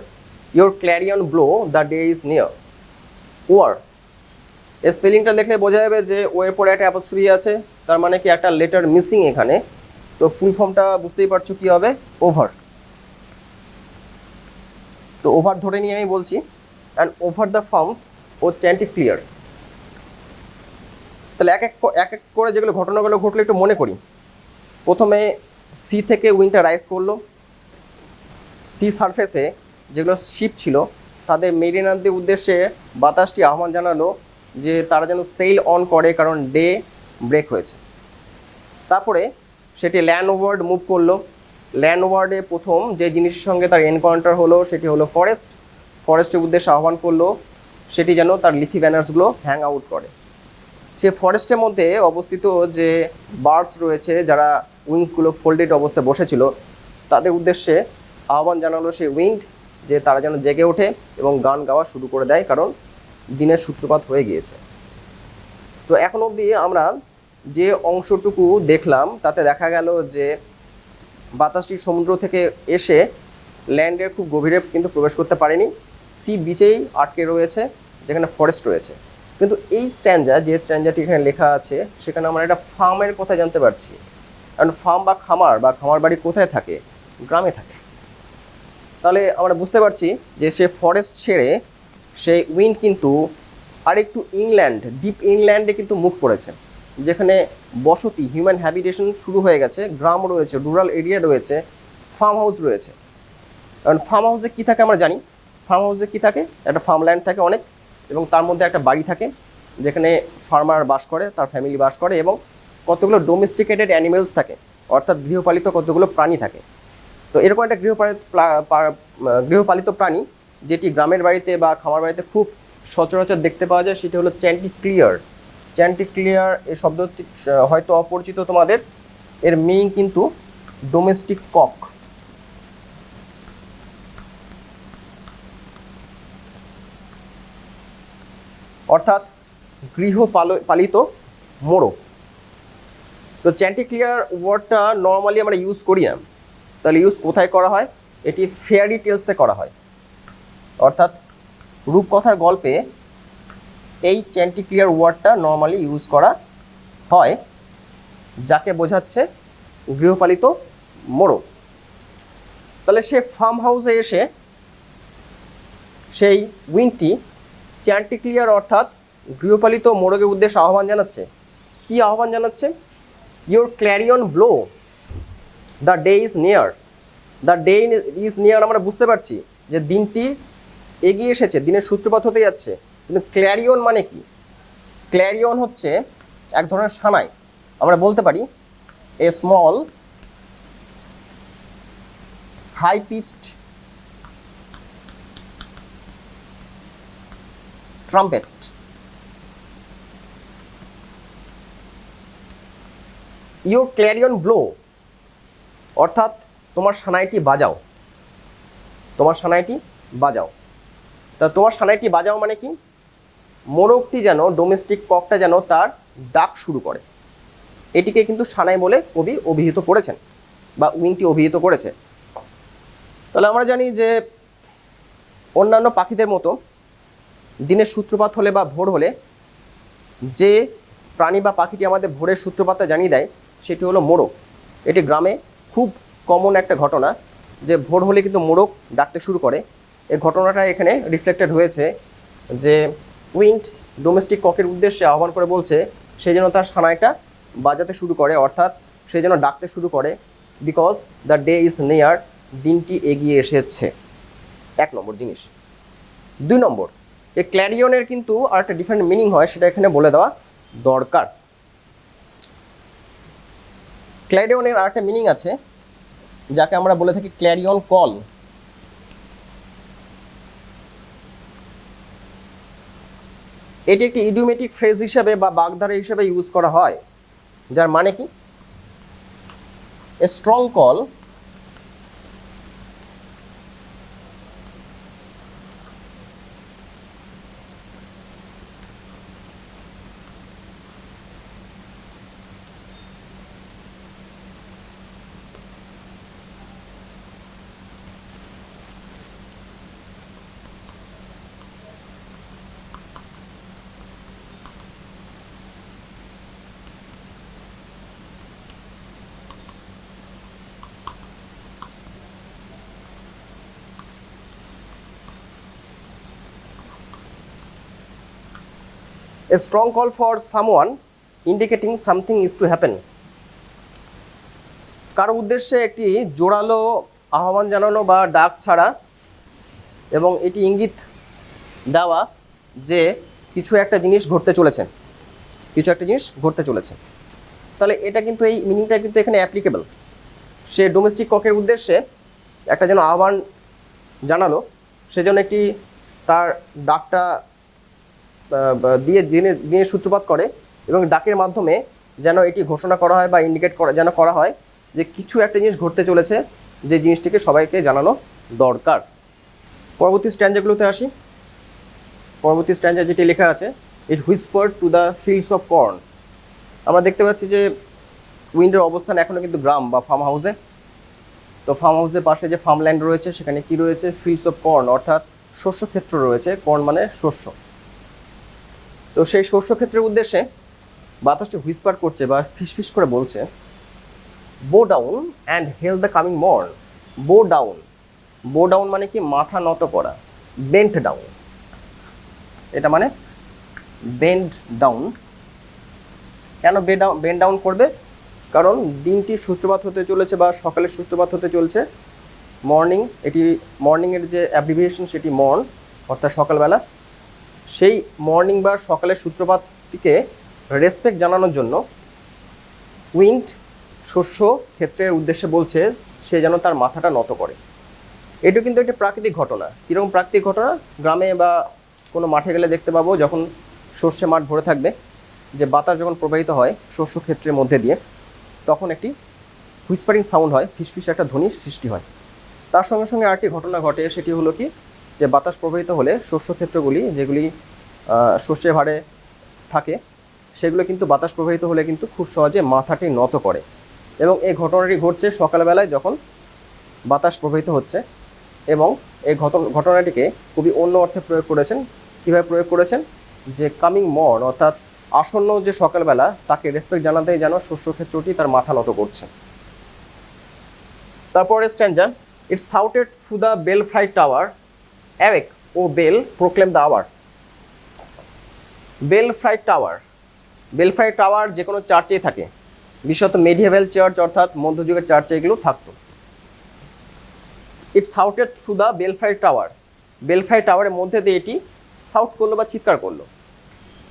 your clarion blow the day is near. O'er, এই স্পেলিংটা দেখলে বোঝা যাবে যে ও এর পরে একটা অ্যাপোস্ট্রফি আছে, তার মানে কি একটা লেটার মিসিং এখানে। তো ফুল ফর্মটা বুঝতেই পারছো কি হবে? ওভার। তো ওভার ধরে নিয়ে আমি বলছি, and over the farms O চ্যান্টিক্লিয়ার। তাহলে এক এক করে যেগুলো ঘটনাগুলো ঘটলো একটু মনে করি। প্রথমে সি থেকে উইন্ডটা রাইজ করলো। সি সারফেসে যেগুলো শিপ ছিল তাদের মেরিনারদের উদ্দেশ্যে বাতাসটি আহ্বান জানালো যে তারা যেন সেল অন করে, কারণ ডে ব্রেক হয়েছে। তারপরে সেটি ল্যান্ডওয়ার্ড মুভ করলো। ল্যান্ডওয়ার্ডে প্রথম যে জিনিসের সঙ্গে তার এনকাউন্টার হলো সেটি হলো ফরেস্ট। ফরেস্টের উদ্দেশ্যে আহ্বান করলো সেটি যেন তার লিফি ব্যানার্সগুলো হ্যাং আউট করে। সে ফরেস্টের মধ্যে অবস্থিত যে বার্ডস রয়েছে, যারা উইংসগুলো ফোল্ডেড অবস্থায় বসেছিল, তাদের উদ্দেশ্যে আহ্বান জানালো সেই উইন্ড যে তারা যেন জেগে ওঠে এবং গান গাওয়া শুরু করে দেয়, কারণ দিনের সূত্রপাত হয়ে গিয়েছে। তো এখন অবধি আমরা যে অংশটুকু দেখলাম তাতে দেখা গেল যে বাতাসটি সমুদ্র থেকে এসে ল্যান্ডের খুব গভীরে কিন্তু প্রবেশ করতে পারেনি। সি বিচেই আটকে রয়েছে, যেখানে ফরেস্ট রয়েছে। কিন্তু এই স্ট্যাঞ্জা, যে স্ট্যাঞ্জাটি এখানে লেখা আছে, সেখানে আমরা একটা ফার্মের কথা জানতে পারছি। কারণ ফার্ম বা খামার বাড়ি কোথায় থাকে? গ্রামে থাকে। তাহলে আমরা বুঝতে পারছি যে সে ফরেস্ট ছেড়ে সেই উইন্ড কিন্তু আরেকটু ইনল্যান্ড, ডিপ ইনল্যান্ডে কিন্তু মুখ করেছে, যেখানে বসতি, হিউম্যান হ্যাবিটেশন শুরু হয়ে গেছে, গ্রাম রয়েছে, রুরাল এরিয়া রয়েছে, ফার্ম হাউস রয়েছে। কারণ ফার্ম হাউসে কী থাকে আমরা জানি, ফার্ম হাউসে কী থাকে, একটা ফার্মল্যান্ড থাকে অনেক, এবং তার মধ্যে একটা বাড়ি থাকে যেখানে ফার্মার বাস করে, তার ফ্যামিলি বাস করে, এবং কতগুলো ডোমেস্টিকেটেড অ্যানিমেলস থাকে, অর্থাৎ গৃহপালিত কতগুলো প্রাণী থাকে। তো এরকম একটা গৃহপালিত প্রাণী যেটি গ্রামের বাড়িতে বা খামার বাড়িতে খুব সচরাচর দেখতে পাওয়া যায়, সেটি হলো চ্যান্টিক্লিয়ার। চ্যান্টিক্লিয়ার এই শব্দটি হয়তো অপরিচিত তোমাদের, এর মিনিং কিন্তু ডোমেস্টিক কক। অর্থাৎ গৃহপালিত মোরগ। তো চ্যান্টিক্লিয়ার ওয়ার্ডটা নর্মালি আমরা ইউজ করি না, তাহলে ইউজ কোথায় করা হয়? এটি ফেয়ারি টেলসে করা হয়, অর্থাৎ রূপকথার গল্পে এই চ্যান্টিক্লিয়ার ওয়ার্ডটা নর্মালি ইউজ করা হয়, যাকে বোঝাচ্ছে গৃহপালিত মোরগ। তাহলে সে ফার্ম হাউসে এসে সেই উইন্ডটি চ্যান্টিক্লিয়ার অর্থাৎ গৃহপালিত মোরগের উদ্দেশ্যে আহ্বান জানাচ্ছে। কি আহ্বান জানাচ্ছে? Your clarion blow, the day is near. The day is near আমরা বুঝতে পারছি যে দিনটি এগিয়ে এসেছে, দিনের সূত্রপাত হতে যাচ্ছে। কিন্তু ক্ল্যারিয়ন মানে কি? ক্ল্যারিয়ন হচ্ছে এক ধরনের সানাই। আমরা বলতে পারি a small high pitched trumpet. Your clarion blow অর্থাৎ তোমার সানাইটি বাজাও, তোমার সানাইটি বাজাও। তা তোমার সানাইটি বাজাও মানে কি? মোরগটি যেন, ডোমেস্টিক ককটা যেন তার ডাক শুরু করে। এটিকে কিন্তু সানাই বলে কবি অভিহিত করেছেন, বা উইন্ডটি অভিহিত করেছে। তাহলে আমরা জানি যে অন্যান্য পাখিদের মতো দিনের সূত্রপাত হলে বা ভোর হলে যে প্রাণী বা পাখিটি আমাদের ভোরের সূত্রপাতটা জানিয়ে দেয়, সেটি হলো মোরগ। এটি গ্রামে খুব কমন একটা ঘটনা যে ভোর হলে কিন্তু মোরগ ডাকতে শুরু করে। এই ঘটনাটা এখানে রিফ্লেক্টেড হয়েছে যে উইন্ড ডোমেস্টিক ককের উদ্দেশ্যে আহ্বান করে বলছে সে যেন তার সানাইটা বাজাতে শুরু করে, অর্থাৎ সে যেন ডাকতে শুরু করে, because the day is near, দিনটি এগিয়ে এসেছে। এক নম্বর জিনিস। দুই নম্বর, এই ক্ল্যারিয়নের কিন্তু আর একটা ডিফারেন্ট মিনিং হয়, সেটা এখানে বলে দেওয়া দরকার। ক্ল্যারিয়নের আর একটা মিনিং আছে যাকে আমরা বলে থাকি ক্ল্যারিয়ন কল। এটি একটি ইডিওমেটিক ফ্রেজ হিসেবে বা বাগধারা হিসেবে ইউজ করা হয়, যার মানে কি? A strong call a strong call for someone indicating something is to happen। কারো উদ্দেশ্যে একটি জোরালো আহ্বান জানানো বা ডাক ছাড়া, এবং এটি ইঙ্গিত দেওয়া যে কিছু একটা জিনিস ঘটতে চলেছে, কিছু একটা জিনিস ঘটতে চলেছে। তাহলে এটা কিন্তু, এই মিনিংটা কিন্তু এখানে অ্যাপ্লিকেবল। সে ডোমেস্টিক ককের উদ্দেশ্যে একটা যেন আহ্বান জানালো, সেজন্য একটি তার ডাকটা দিয়ে দিনের সূত্রপাত করে, এবং ডাকের মাধ্যমে যেন এটি ঘোষণা করা হয় বা ইন্ডিকেট করা হয় যে কিছু একটা জিনিস ঘটতে চলেছে, যে জিনিসটিকে সবাইকে জানানো দরকার। পরবর্তী স্ট্যান্ডাগুলোতে আসি। পরবর্তী স্ট্যান্ডা যেটি লেখা আছে, it whispered to the fields of corn. আমরা দেখতে পাচ্ছি যে উইন্ডের অবস্থান এখনও কিন্তু গ্রাম বা ফার্ম হাউসে। তো ফার্ম হাউসের পাশে যে ফার্মল্যান্ড রয়েছে, সেখানে কি রয়েছে? ফিল্ডস অফ কর্ন, অর্থাৎ শস্য ক্ষেত্র রয়েছে, কর্ন মানে শস্য। তো সেই শস্য ক্ষেত্রের উদ্দেশ্যে বাতাসটি হুইসপার করছে বা ফিসফিস করে বলছে, bow down and hail the coming morn. Bow down, bow down মানে কি মাথা নত করা, বেন্ট ডাউন, এটা মানে বেন্ড ডাউন। কেন বেন্ড ডাউন করবে? কারণ দিনটি সূত্রপাত হতে চলেছে বা সকালের সূত্রপাত হতে চলছে, মর্নিং, এটি মর্নিংয়ের যে অ্যাব্রিভিয়েশন সেটি মর্ন অর্থাৎ সকালবেলা। সেই মর্নিং বা সকালের সূত্রপাতটিকে রেসপেক্ট জানানোর জন্য উইন্ড শস্য ক্ষেত্রের উদ্দেশ্যে বলছে সে যেন তার মাথাটা নত করে। এটিও কিন্তু একটি প্রাকৃতিক ঘটনা। কীরকম প্রাকৃতিক ঘটনা? গ্রামে বা কোনো মাঠে গেলে দেখতে পাবো যখন সর্ষে মাঠ ভরে থাকবে, যে বাতাস যখন প্রবাহিত হয় শস্য ক্ষেত্রের মধ্যে দিয়ে, তখন একটি হুইসপারিং সাউন্ড হয়, ফিসফিস একটা ধ্বনি সৃষ্টি হয়। তার সঙ্গে সঙ্গে আরেকটি ঘটনা ঘটে, সেটি হলো কি, যে বাতাস প্রবাহিত হলে শস্য ক্ষেত্রগুলি যেগুলি শস্যে ভারে থাকে সেগুলো কিন্তু বাতাস প্রবাহিত হলে কিন্তু খুব সহজে মাথাটি নত করে। এবং এই ঘটনাটি ঘটছে সকালবেলায় যখন বাতাস প্রবাহিত হচ্ছে। এবং এই ঘটনাটিকে কবি অন্য অর্থে প্রয়োগ করেছেন। কীভাবে প্রয়োগ করেছেন? যে কামিং মর্ন অর্থাৎ আসন্ন যে সকালবেলা তাকে রেসপেক্ট জানাতেই যেন শস্য ক্ষেত্রটি তার মাথা নত করছে। তারপরে stanza, it shouted through the belfry tower, awake O bell proclaim the hour. Belfry tower, belfry tower যে কোনো চার্চেই থাকে, বিশেষত মেডিয়েভাল চার্চ অর্থাৎ মধ্যযুগের চার্চে এগুলো থাকতো। ইট shouted through the belfry tower, বেলফ্রাই টাওয়ারের মধ্যে দিয়ে এটি সাউট করলো বা চিৎকার করলো।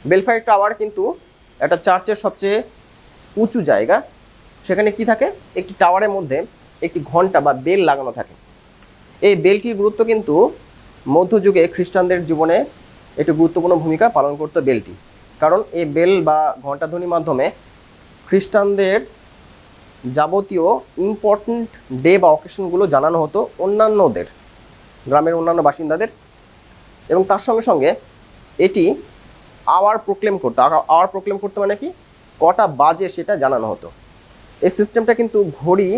বেলফ্রাই টাওয়ার কিন্তু একটা চার্চের সবচেয়ে উঁচু জায়গা। সেখানে কি থাকে? একটি টাওয়ারের মধ্যে একটি ঘন্টা বা বেল লাগানো থাকে। এই বেলটির গুরুত্ব কিন্তু মধ্যযুগে খ্রিস্টানদের জীবনে একটি গুরুত্বপূর্ণ ভূমিকা পালন করতো বেলটি। কারণ এই বেল বা ঘণ্টাধ্বনির মাধ্যমে খ্রিস্টানদের যাবতীয় ইম্পর্ট্যান্ট ডে বা অকেশনগুলো জানানো হতো অন্যান্যদের, গ্রামের অন্যান্য বাসিন্দাদের। এবং তার সঙ্গে সঙ্গে এটি আওয়ার প্রোক্লেম করতো। আওয়ার প্রোক্লেম করতে মানে কি, কটা বাজে সেটা জানানো হতো। এই সিস্টেমটা কিন্তু ঘড়ি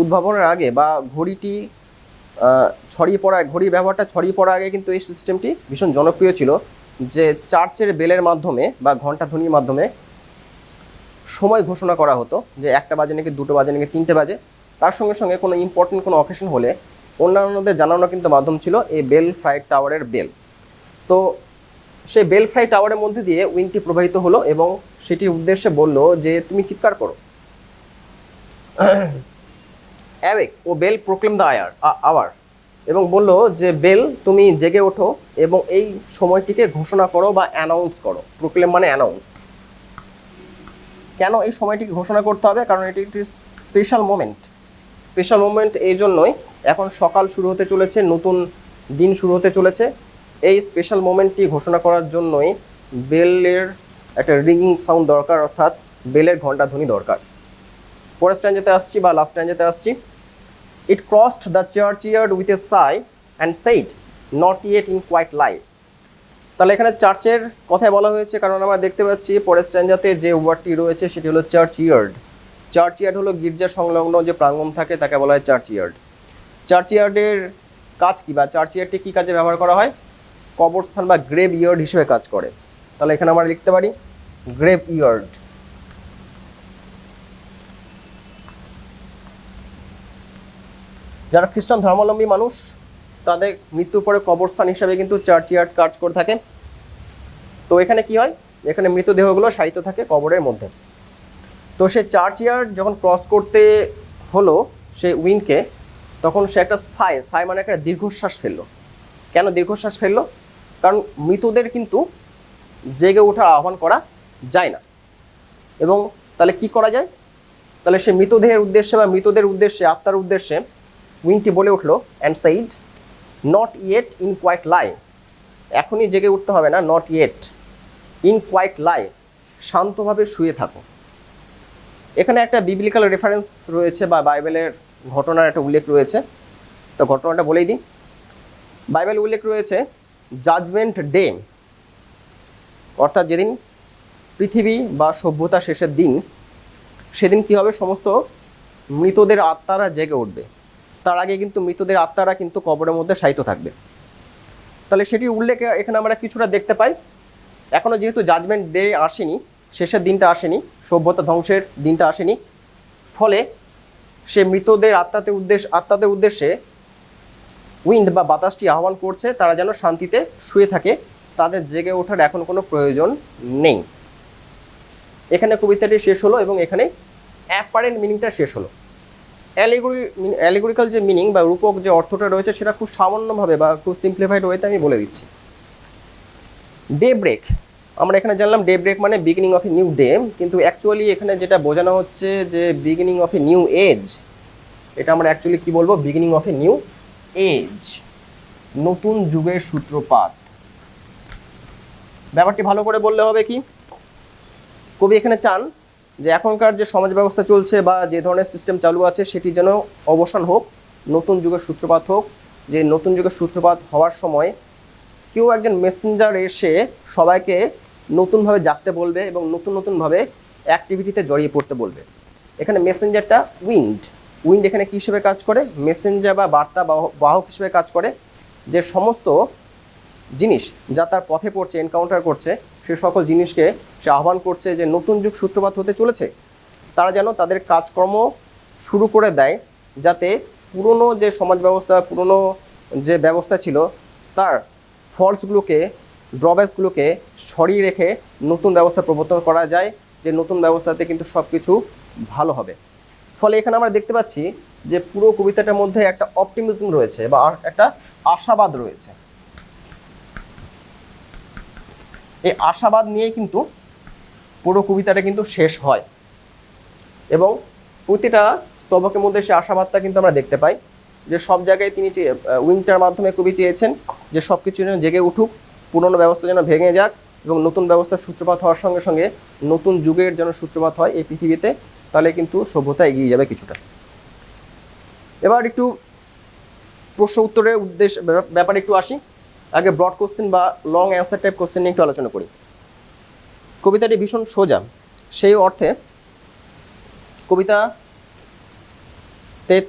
উদ্ভাবনের আগে বা ঘড়িটি ছড়িয়ে পড়া, ঘড়ির ব্যবহারটা ছড়িয়ে পড়ার আগে কিন্তু এই সিস্টেমটি ভীষণ জনপ্রিয় ছিল, যে চার্চের বেলের মাধ্যমে বা ঘণ্টা ধ্বনির মাধ্যমে সময় ঘোষণা করা হতো, যে 1টা বাজে নাকি 2টো বাজে নাকি 3টে বাজে। তার সঙ্গে সঙ্গে কোনো ইম্পর্টেন্ট কোনো অকেশন হলে অন্যান্যদের জানানো কিন্তু মাধ্যম ছিল এই বেলফ্রাই টাওয়ারের বেল। তো সেই বেলফ্রাই টাওয়ারের মধ্যে দিয়ে উইন্ডটি প্রবাহিত হলো এবং সেটির উদ্দেশ্যে বলল যে তুমি চিৎকার করো, awake O bell proclaim the hour, এবং বলল যে বেল তুমি জেগে ওঠো এবং এই সময়টিকে ঘোষণা করো বা অ্যানাউন্স করো। প্রোক্লেম মানে অ্যানাউন্স। কেন এই সময়টিকে ঘোষণা করতে হবে? কারণ এটি একটি স্পেশাল মোমেন্ট। স্পেশাল মোমেন্ট এই জন্যই, এখন সকাল শুরু হতে চলেছে, নতুন দিন শুরু হতে চলেছে। এই স্পেশাল মোমেন্টটি ঘোষণা করার জন্যই বেলের একটা রিংিং সাউন্ড দরকার, অর্থাৎ বেলের ঘণ্টা ধ্বনি দরকার। পরের স্ট্যান্জাতে আসছি বা লাস্ট স্ট্যান্জাতে আসছি। It crossed the churchyard with a sigh and said, not yet in quiet light. তাহলে এখানে চার্চের কথাই বলা হয়েছে, কারণ আমরা দেখতে পাচ্ছি পরের স্ট্যান্জাতে যে ওয়ার্ডটি রয়েছে সেটি হলো চার্চইয়ার্ড। চার্চইয়ার্ড হলো গির্জা সংলগ্ন যে প্রাঙ্গণ থাকে তাকে বলা হয় চার্চইয়ার্ড। চার্চইয়ার্ডের কাজ কী বা চার্চইয়ার্ডটি কী কাজে ব্যবহার করা হয়? কবরস্থান বা গ্রেভ ইয়ার্ড হিসেবে কাজ করে। তাহলে এখানে আমরা লিখতে পারি গ্রেভ ইয়ার্ড। যারা খ্রিস্টান ধর্মাবলম্বী মানুষ তাদের মৃত্যুর পরে কবরস্থান হিসাবে কিন্তু চার্চইয়ার্ড কাজ করে থাকে। তো এখানে কি হয়? এখানে মৃতদেহগুলো শায়িত থাকে কবরের মধ্যে। তো সে চার্চইয়ার্ড যখন ক্রস করতে হলো সে উইন্ডকে, তখন সে একটা সাই মানে একটা দীর্ঘশ্বাস ফেললো। কেন দীর্ঘশ্বাস ফেললো? কারণ মৃতদের কিন্তু জেগে ওঠার আহ্বান করা যায় না। এবং তাহলে কি করা যায়? তাহলে সে মৃতদেহের উদ্দেশ্যে বা মৃতদের উদ্দেশ্যে, আত্মার উদ্দেশ্যে উইন্ডটি বলে উঠলো, and said not yet in quiet lie, এখনই জেগে উঠতে হবে না, not yet in quiet lie, শান্তভাবে শুয়ে থাকো। এখানে একটা বিবলিক্যাল রেফারেন্স রয়েছে বা বাইবেলের ঘটনার একটা উল্লেখ রয়েছে। তো ঘটনাটা বলেই দিই। বাইবেল উল্লেখ রয়েছে জাজমেন্ট ডে, অর্থাৎ যেদিন পৃথিবী বা সভ্যতা শেষের দিন, সেদিন কী হবে? সমস্ত মৃতদের আত্মারা জেগে উঠবে। তার আগে কিন্তু মৃতদের আত্মারা কিন্তু কবরের মধ্যে শায়িত থাকবে। তাহলে সেটির উল্লেখ এখানে আমরা কিছুটা দেখতে পাই। এখনও যেহেতু জাজমেন্ট ডে আসেনি, শেষের দিনটা আসেনি, সভ্যতা ধ্বংসের দিনটা আসেনি, ফলে সে মৃতদের আত্মাদের উদ্দেশ্যে উইন্ড বা বাতাসটি আহ্বান করছে তারা যেন শান্তিতে শুয়ে থাকে, তাদের জেগে ওঠার এখন কোনো প্রয়োজন নেই। এখানে কবিতাটি শেষ হলো এবং এখানে অ্যাপারেন্ট মিনিংটা শেষ হলো। অ্যালিগরিক্যাল যে মিনিং বা রূপক যে অর্থটা রয়েছে সেটা খুব সামান্যভাবে বা খুব সিম্পলিফাইড ওয়েতে আমি বলে দিচ্ছি। ডে ব্রেক, আমরা এখানে জানলাম ডে ব্রেক মানে beginning of a new day, কিন্তু অ্যাকচুয়ালি এখানে যেটা বোঝানো হচ্ছে যে beginning of a new age, এটা আমরা অ্যাকচুয়ালি কী বলবো, beginning of a new age, নতুন যুগের সূত্রপাত। ব্যাপারটি ভালো করে বললে হবে কি, কবি এখানে চান যে এখনকার যে সমাজ ব্যবস্থা চলছে বা যে ধরনের সিস্টেম চালু আছে সেটি যেন অবসান হোক, নতুন যুগের সূত্রপাত হোক। যে নতুন যুগের সূত্রপাত হওয়ার সময় কেউ একজন মেসেঞ্জার এসে সবাইকে নতুনভাবে জাগতে বলবে এবং নতুনভাবে অ্যাক্টিভিটিতে জড়িয়ে পড়তে বলবে। এখানে মেসেঞ্জারটা উইন্ড এখানে কী হিসেবে কাজ করে, মেসেঞ্জার বা বার্তা বাহক হিসেবে কাজ করে। যে সমস্ত জিনিস যা তার পথে পড়ছে, এনকাউন্টার করছে, সে সকল জিনিসকে সে আহ্বান করছে যে নতুন যুগ সূত্রপাত হতে চলেছে, তারা যেন তাদের কাজকর্ম শুরু করে দেয়, যাতে পুরনো যে সমাজ ব্যবস্থা, পুরনো যে ব্যবস্থা ছিল তার ফলসগুলোকে, ড্রব্যাকসগুলোকে সরিয়ে রেখে নতুন ব্যবস্থা প্রবর্তন করা যায়, যে নতুন ব্যবস্থাতে কিন্তু সব কিছু ভালো হবে। ফলে এখানে আমরা দেখতে পাচ্ছি যে পুরো কবিতাটার মধ্যে একটা অপটিমিজম রয়েছে বা একটা আশাবাদ রয়েছে। এই আশাবাদ নিয়েই কিন্তু পুরো কবিতাটা কিন্তু শেষ হয় এবং প্রতিটা স্তবকের মধ্যে সে আশাবাদটা কিন্তু আমরা দেখতে পাই যে সব জায়গায় তিনি উইন্ডটার মাধ্যমে কবি চেয়েছেন যে সব কিছু যেন জেগে উঠুক, পুরনো ব্যবস্থা যেন ভেঙে যাক এবং নতুন ব্যবস্থার সূত্রপাত হওয়ার সঙ্গে সঙ্গে নতুন যুগের যেন সূত্রপাত হয় এই পৃথিবীতে, তাহলে কিন্তু সভ্যতা এগিয়ে যাবে কিছুটা। এবার একটু প্রশ্ন উত্তরের ব্যাপারে একটু আসি। আগে ব্রড কোশ্চেন বা লং অ্যান্সার টাইপ কোশ্চেন নিয়ে একটু আলোচনা করি। কবিতাটি ভীষণ সোজা, সেই অর্থে কবিতাতে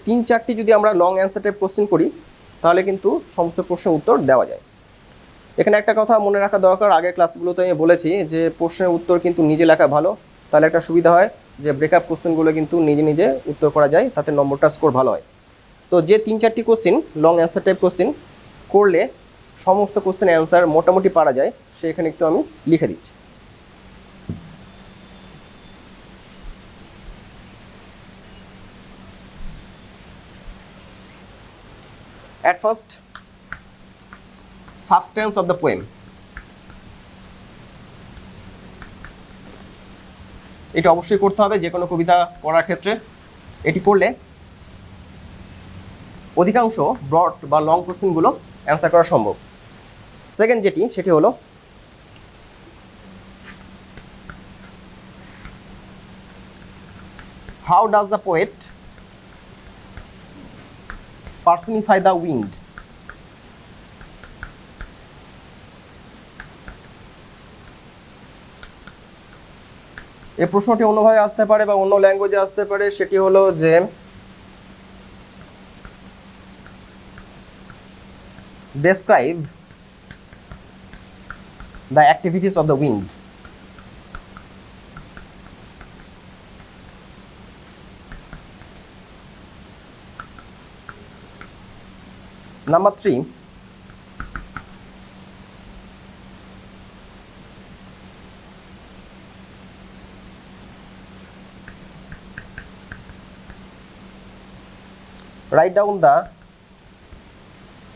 3-4টি যদি আমরা লং অ্যান্সার টাইপ কোশ্চেন করি তাহলে কিন্তু সমস্ত প্রশ্নের উত্তর দেওয়া যায়। এখানে একটা কথা মনে রাখা দরকার, আগের ক্লাসগুলোতে আমি বলেছি যে প্রশ্নের উত্তর কিন্তু নিজে লেখা ভালো, তাহলে একটা সুবিধা হয় যে ব্রেকআপ কোশ্চেনগুলো কিন্তু নিজে উত্তর করা যায়, তাতে নম্বরটা স্কোর ভালো হয়। তো যে 3-4টি question long answer type question করলে সমস্ত কোশ্চেন অ্যান্সার মোটামুটি পারা যায়, সেখানে একটু আমি লিখে দিচ্ছি। At first, substance of the poem. এটা অবশ্যই করতে হবে যে কোনো কবিতা পড়ার ক্ষেত্রে। এটি করলে অধিকাংশ ব্রড বা লং কোশ্চেনগুলো অ্যান্সার করা সম্ভব। সেকেন্ড সেটি হলো how does the poet personify the wind. এই প্রশ্নটি অন্যভাবে আসতে পারে বা অন্য ল্যাঙ্গুয়েজে আসতে পারে, সেটি হলো যে describe the activities of the wind. Number 3, write down the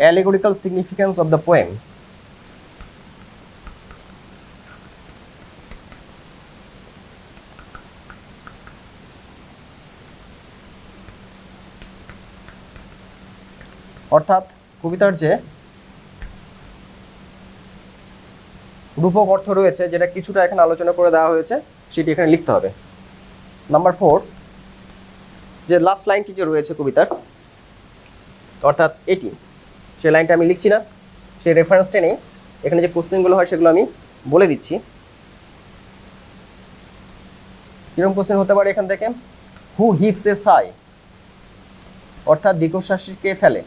allegorical significance of the poem. অর্থাৎ কবিতার যে রূপক অর্থ রয়েছে, যেটা কিছুটা এখানে আলোচনা করে দেওয়া হয়েছে, সেটি এখানে লিখতে হবে। নাম্বার 4, যে লাস্ট লাইনটি যে রয়েছে কবিতার, অর্থাৎ এটি, সেই লাইনটা আমি লিখছি না, সেই রেফারেন্সটা নেই, এখানে যে কোশ্চেনগুলো হয় সেগুলো আমি বলে দিচ্ছি। কিরকম কোশ্চেন হতে পারে এখান থেকে, হু হিপস এ সাই, অর্থাৎ দীর্ঘশ্বাসকে ফেলে।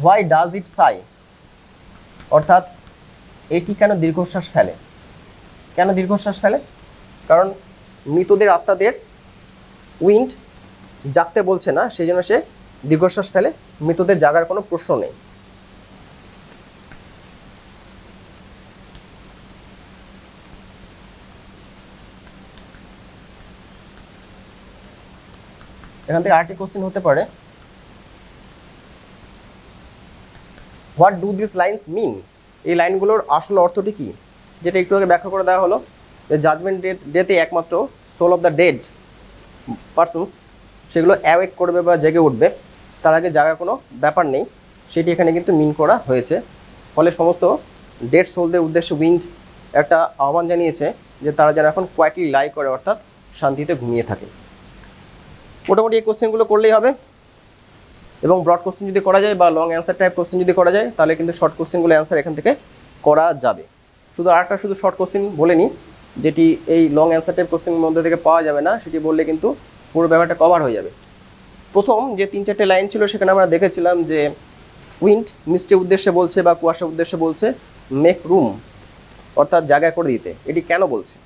হোয়াই ডাজ ইট সাই, অর্থাৎ এটি কেন দীর্ঘশ্বাস ফেলে। কেন দীর্ঘশ্বাস ফেলে? কারণ মৃতদের আত্মাদের উইন্ড জাগতে বলছে না, সেই জন্য সে দীর্ঘশ্বাস ফেলে। মৃতদের জাগার কোনো প্রশ্ন নেই। এখান থেকে আরেকটি কোশ্চেন হতে পারে, হোয়াট ডু দিস লাইন্স মিন, এই লাইনগুলোর আসল অর্থটি কি? যেটা একটু আগে ব্যাখ্যা করে দেওয়া হলো যে জাজমেন্ট ডেতে একমাত্র soul of the dead persons সেগুলো অ্যাওয়েক করবে বা জেগে উঠবে, তার আগে জাগার কোনো ব্যাপার নেই, সেটি এখানে কিন্তু মিন করা হয়েছে। ফলে সমস্ত ডেড সোলদের উদ্দেশ্যে উইন্ড একটা আহ্বান জানিয়েছে যে তারা যেন এখন কোয়াইটলি লাই করে, অর্থাৎ শান্তিতে ঘুমিয়ে থাকে। মোটামুটি এই কোশ্চেনগুলো করলেই হবে, এবং ব্রড কোশ্চেন যদি করা যায় বা লং অ্যান্সার টাইপ কোশ্চেন যদি করা যায় তাহলে কিন্তু শর্ট কোশ্চেনগুলো অ্যান্সার এখান থেকে করা যাবে। শুধু শর্ট কোশ্চেন বলে নিই, যেটি এই লং অ্যান্সার টাইপ কোশ্চেনের মধ্যে থেকে পাওয়া যাবে না, সেটি বললে কিন্তু পুরো ব্যাপারটা কভার হয়ে যাবে। প্রথম যে 3-4টে লাইন ছিল সেখানে আমরা দেখেছিলাম যে উইন্ড মিস্টের উদ্দেশ্যে বলছে বা কুয়াশার উদ্দেশ্যে বলছে মেক রুম, অর্থাৎ জায়গা করে দিতে। এটি কেন বলছে?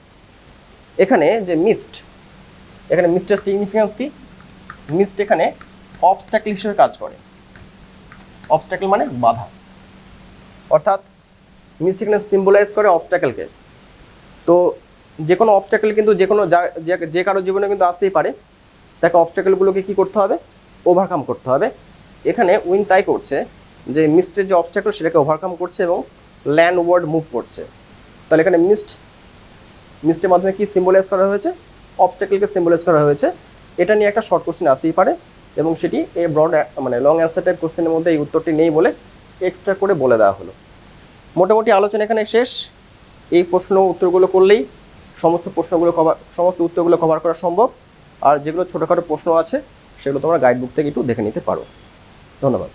এখানে যে মিস্ট, এখানে মিস্টের সিগনিফিকেন্স কি? মিস্ট এখানে অবস্ট্যাকল হিসেবে কাজ করে। অবস্ট্যাকল মানে বাধা, অর্থাৎ মিস্ট এখানে সিম্বলাইজ করে অবস্ট্যাকলকে। তো যে কোনো অবস্ট্যাকল কিন্তু যে কারো জীবনে কিন্তু আসতেই পারে, তাকে অবস্ট্যাকলগুলোকে কী করতে হবে? ওভারকাম করতে হবে। এখানে উইন তাই করছে যে মিস্টের যে অবস্ট্যাকল সেটাকে ওভারকাম করছে এবং ল্যান্ডওয়ার্ড মুভ করছে। তাহলে এখানে মিস্টের মাধ্যমে কি সিম্বলাইজ করা হয়েছে? অবস্ট্যাকলকে সিম্বলাইজ করা হয়েছে। এটা নিয়ে একটা শর্ট কোশ্চেন আসতেই পারে, এবং সেটি এই ব্রড মানে লং অ্যান্সার টাইপ কোশ্চেনের মধ্যে এই উত্তরটি নেই বলে এক্সট্রা করে বলে দেওয়া হলো। মোটামুটি আলোচনা এখানে শেষ। এই প্রশ্ন উত্তরগুলো করলেই সমস্ত উত্তরগুলো কভার করা সম্ভব। আর যেগুলো ছোটোখাটো প্রশ্ন আছে সেগুলো তোমরা গাইড বুক থেকে একটু দেখে নিতে পারো। ধন্যবাদ।